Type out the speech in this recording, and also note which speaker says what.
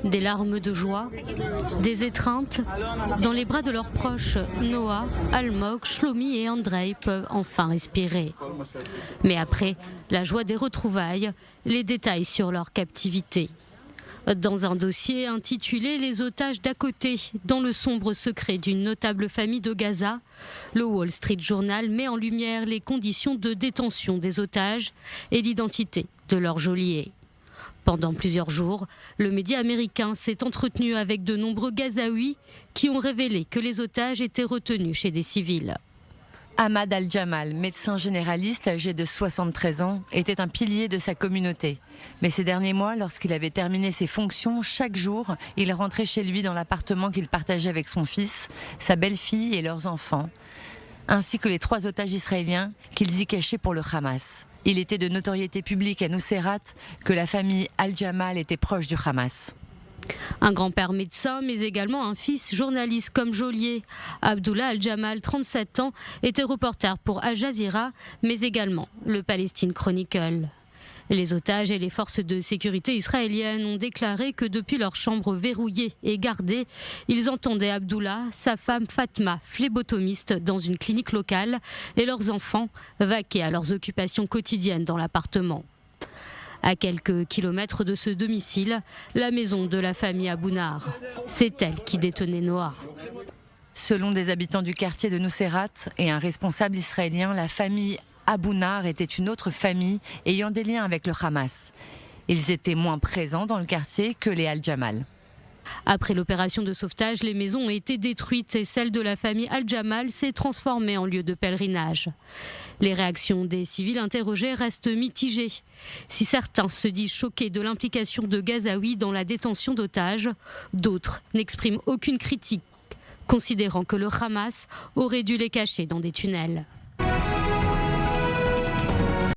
Speaker 1: Des larmes de joie, des étreintes. Dans les bras de leurs proches, Noah, Almog, Shlomi et Andrei peuvent enfin respirer. Mais après, la joie des retrouvailles, les détails sur leur captivité. Dans un dossier intitulé « Les otages d'à côté », dans le sombre secret d'une notable famille de Gaza, le Wall Street Journal met en lumière les conditions de détention des otages et l'identité de leurs geôliers. Pendant plusieurs jours, le média américain s'est entretenu avec de nombreux Gazaouis qui ont révélé que les otages étaient retenus chez des civils.
Speaker 2: Ahmad Al-Jamal, médecin généraliste âgé de 73 ans, était un pilier de sa communauté. Mais ces derniers mois, lorsqu'il avait terminé ses fonctions, chaque jour, il rentrait chez lui dans l'appartement qu'il partageait avec son fils, sa belle-fille et leurs enfants, ainsi que les 3 otages israéliens qu'ils y cachaient pour le Hamas. Il était de notoriété publique à Nuseirat que la famille Al-Jamal était proche du Hamas.
Speaker 1: Un grand-père médecin, mais également un fils journaliste comme geôlier. Abdullah Al-Jamal, 37 ans, était reporter pour Al Jazeera, mais également le Palestine Chronicle. Les otages et les forces de sécurité israéliennes ont déclaré que depuis leur chambre verrouillée et gardée, ils entendaient Abdullah, sa femme Fatma, phlébétomiste dans une clinique locale, et leurs enfants vaquer à leurs occupations quotidiennes dans l'appartement. À quelques kilomètres de ce domicile, la maison de la famille Abounar. C'est elle qui détenait Noah.
Speaker 2: Selon des habitants du quartier de Nuseirat et un responsable israélien, la famille Abounar était une autre famille ayant des liens avec le Hamas. Ils étaient moins présents dans le quartier que les Al-Jamal.
Speaker 1: Après l'opération de sauvetage, les maisons ont été détruites et celle de la famille Al-Jamal s'est transformée en lieu de pèlerinage. Les réactions des civils interrogés restent mitigées. Si certains se disent choqués de l'implication de Gazaouis dans la détention d'otages, d'autres n'expriment aucune critique, considérant que le Hamas aurait dû les cacher dans des tunnels.